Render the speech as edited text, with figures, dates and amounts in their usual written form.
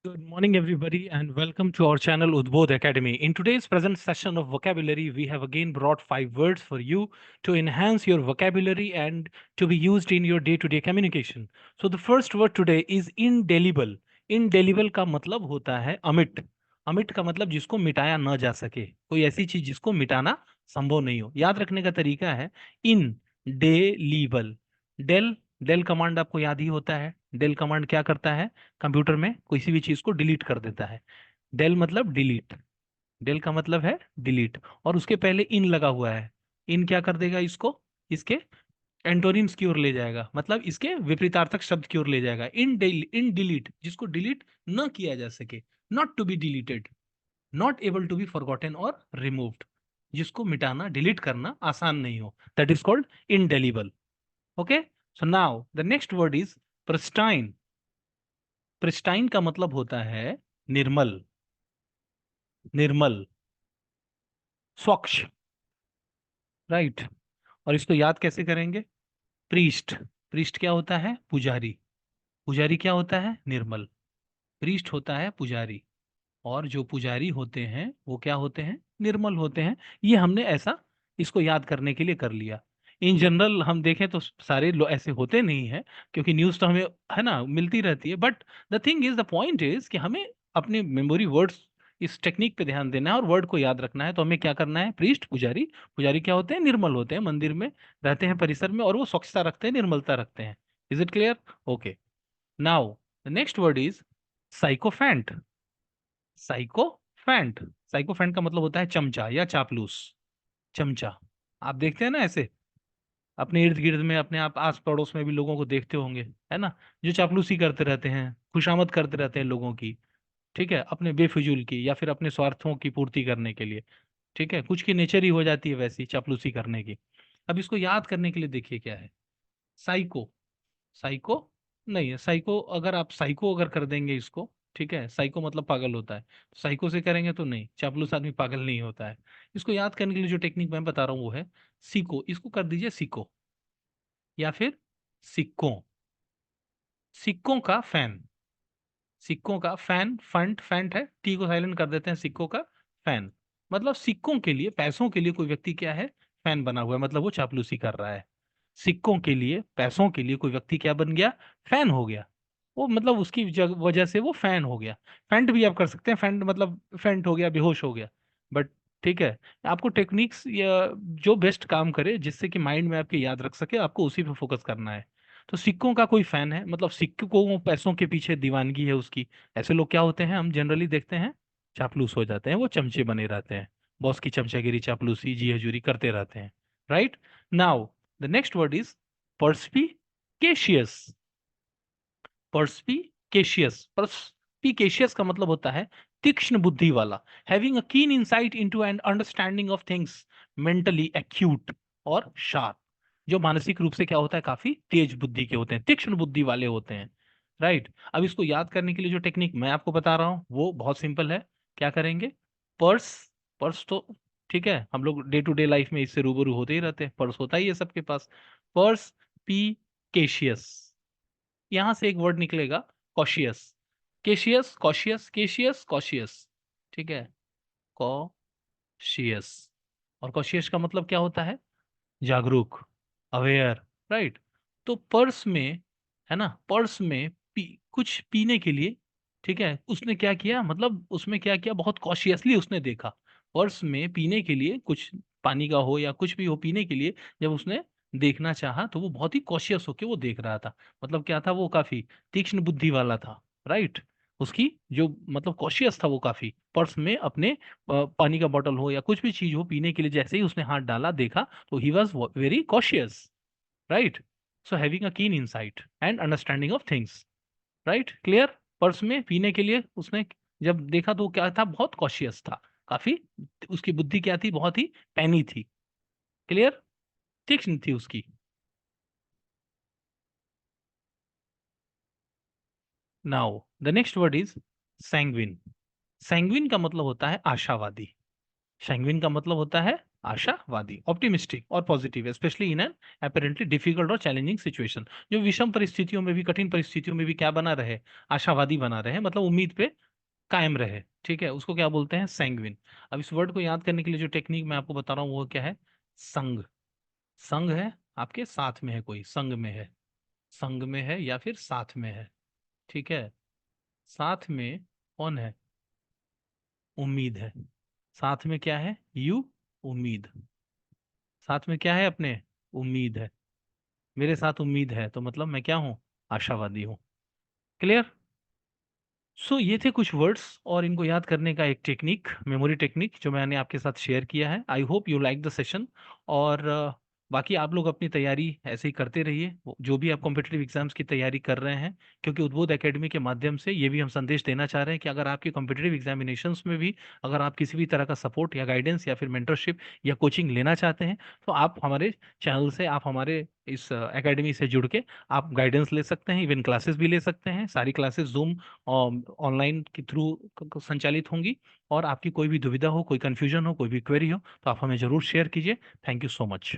Good morning, everybody, and welcome to our channel Udbodh Academy. In today's present session of vocabulary, we have again brought 5 words for you to enhance your vocabulary and to be used in your day-to-day communication. So, the first word today is indelible. Indelible का मतलब होता है अमिट. अमिट का मतलब जिसको मिटाया ना जा सके, कोई ऐसी चीज जिसको मिटाना संभव नहीं हो. याद रखने का तरीका है इनडेलीबल. डेल डेल कमांड आपको याद ही होता है. डेल कमांड क्या करता है? कंप्यूटर में किसी भी चीज को डिलीट कर देता है. डेल मतलब डिलीट. डेल का मतलब है डिलीट. और उसके पहले इन लगा हुआ है. इन क्या कर देगा इसको? इसके एंटोनिम्स की ओर ले जाएगा, मतलब इसके विपरीतार्थक शब्द की ओर ले जाएगा. इन डिलीट जिसको डिलीट न किया जा सके. Not to be deleted. Not able to be forgotten और रिमूव्ड. जिसको मिटाना डिलीट करना आसान नहीं हो, that is called indelible. Okay. So now the next word is pristine. Pristine का मतलब होता है निर्मल. निर्मल, स्वच्छ. राइट. और इसको याद कैसे करेंगे? प्रीस्ट. प्रीस्ट क्या होता है? पुजारी. पुजारी क्या होता है? निर्मल. प्रीस्ट होता है पुजारी. और जो पुजारी होते हैं वो क्या होते हैं? निर्मल होते हैं. ये हमने ऐसा इसको याद करने के लिए कर लिया. इन जनरल हम देखें तो सारे लोग ऐसे होते नहीं हैं, क्योंकि न्यूज़ तो हमें है ना मिलती रहती है. But the thing is, the point is कि हमें अपने मेमोरी वर्ड्स, इस टेक्निक पे ध्यान देना है और वर्ड को याद रखना है. तो हमें क्या करना है? प्रीस्ट, पुजारी. पुजारी क्या होते हैं? निर्मल होते हैं. मंदिर में रहते हैं, परिसर में, और वो स्वच्छता रखते हैं, निर्मलता रखते हैं. Is it clear? Okay. Now the next word is sycophant. Sycophant. Sycophant का मतलब होता है चमचा या चापलूस. चमचा. आप देखते हैं ना ऐसे अपने इर्द गिर्द में, अपने आप आस पड़ोस में भी लोगों को देखते होंगे, है ना, जो चापलूसी करते रहते हैं, खुशामद करते रहते हैं लोगों की. ठीक है, अपने बेफिजूल की या फिर अपने स्वार्थों की पूर्ति करने के लिए. ठीक है, कुछ की नेचर ही हो जाती है वैसी चापलूसी करने की. अब इसको याद करने के लिए देखिए क्या है. साइको. साइको नहीं है. साइको अगर आप साइको अगर कर देंगे इसको, ठीक है, साइको मतलब पागल होता है. साइको से करेंगे तो नहीं, चापलूस आदमी पागल नहीं होता है. इसको याद करने के लिए जो टेक्निक मैं बता रहा हूँ वो है सीको. इसको कर दीजिए सीको, या फिर सिक्कों. सिक्कों का फैन. सिक्कों का फैन. फंट फैंट है, टी को साइलेंट कर देते हैं. सिक्कों का फैन मतलब सिक्कों के लिए, पैसों के लिए कोई व्यक्ति क्या है? फैन बना हुआ है, मतलब वो चापलूसी कर रहा है. सिक्कों के लिए, पैसों के लिए कोई व्यक्ति क्या बन गया? फैन हो गया. वो मतलब उसकी वजह से वो फैन हो गया. फैंट भी आप कर सकते हैं. फैंट मतलब फैंट हो गया, बेहोश हो गया. बट ठीक है, आपको टेक्निक्स या जो बेस्ट काम करे जिससे कि माइंड में आपके याद रख सके, आपको उसी पे फोकस करना है. तो सिक्कों का कोई फैन है, मतलब सिक्कों, पैसों के पीछे दीवानगी है उसकी. ऐसे लोग क्या होते हैं? हम जनरली देखते हैं चापलूस हो जाते हैं, वो चमचे बने रहते हैं. बॉस की चमचागिरी, चापलूसी, जी हजूरी करते रहते हैं. Right. Now the next word is perspicacious. Perspicacious. Perspicacious का मतलब होता है तीक्ष्ण बुद्धि वाला. हैविंग अ कीन insight into and understanding of things, mentally acute और शार्प. जो मानसिक रूप से क्या होता है? काफी तेज बुद्धि के होते हैं, तीक्ष्ण बुद्धि वाले होते हैं. राइट. अब इसको याद करने के लिए जो टेक्निक मैं आपको बता रहा हूँ वो बहुत सिंपल है. क्या करेंगे? पर्स. पर्स तो ठीक है, हम लोग डे टू डे लाइफ में इससे रूबरू होते ही रहते हैं. पर्स होता ही है सबके पास. Purse P caseous. यहां से एक वर्ड निकलेगा cautious. Caseous, cautious, caseous, cautious. ठीक है, कॉशियस. और कॉशियस का मतलब क्या होता है? जागरूक, अवेयर. राइट. तो पर्स में, है ना, पर्स में कुछ पीने के लिए. ठीक है, उसने क्या किया, मतलब उसमें क्या किया, बहुत कॉशियसली उसने देखा. पर्स में पीने के लिए कुछ, पानी का हो या कुछ भी हो पीने के लिए, जब उसने देखना चाहा तो वो बहुत ही कॉशियस होके वो देख रहा था. मतलब क्या था? वो काफी तीक्ष्ण बुद्धि वाला था. राइट. उसकी जो मतलब कॉशियस था वो काफी. पर्स में अपने पानी का बॉटल हो या कुछ भी चीज हो पीने के लिए, जैसे ही उसने हाथ डाला, देखा, तो he was very cautious. Right. So having a keen insight and understanding of things. Right. Clear. Purse में पीने के लिए उसने जब देखा तो वो क्या था? बहुत कॉशियस था. काफी उसकी बुद्धि क्या थी? बहुत ही पैनी थी. क्लियर. तीक्ष्ण थी उसकी. Now the next word is sanguine. Sanguine का मतलब होता है आशावादी. सैंग्विन का मतलब होता है आशावादी, ऑप्टिमिस्टिक और positive, specially in an apparently difficult और चैलेंजिंग सिचुएशन। जो विषम परिस्थितियों में भी, कठिन परिस्थितियों में भी क्या बना रहे, आशावादी बना रहे, मतलब उम्मीद पे कायम रहे। ठीक है, उसको क्या बोलते हैं, सैंग्विन। अब इस वर्ड को याद करने के लिए जो टेक्निक मैं आपको बता रहा हूँ वो क्या है, संग। संग है, आपके साथ में है, कोई संग में है, संग में है या फिर साथ में है। ठीक है, साथ में कौन है, उम्मीद है। साथ में क्या है, यू, उम्मीद। साथ में क्या है अपने, उम्मीद है। मेरे साथ उम्मीद है तो मतलब मैं क्या हूँ, आशावादी हूँ। क्लियर। सो ये थे कुछ वर्ड्स और इनको याद करने का एक टेक्निक, मेमोरी टेक्निक, जो मैंने आपके साथ शेयर किया है। I hope you like the session. और बाकी आप लोग अपनी तैयारी ऐसे ही करते रहिए, जो भी आप कॉम्पिटिटिव एग्जाम्स की तैयारी कर रहे हैं, क्योंकि उद्बोध एकेडमी के माध्यम से ये भी हम संदेश देना चाह रहे हैं कि अगर आपके कॉम्पिटिटिव एग्जामिनेशंस में भी अगर आप किसी भी तरह का सपोर्ट या गाइडेंस या फिर मेंटरशिप या कोचिंग लेना चाहते हैं, तो आप हमारे चैनल से, आप हमारे इस एकेडमी से जुड़ के आप गाइडेंस ले सकते हैं, इवन क्लासेस भी ले सकते हैं। सारी क्लासेस जूम ऑनलाइन के थ्रू संचालित होंगी। और आपकी कोई भी दुविधा हो, कोई कंफ्यूजन हो, कोई भी क्वेरी हो, तो आप हमें जरूर शेयर कीजिए। Thank you so much.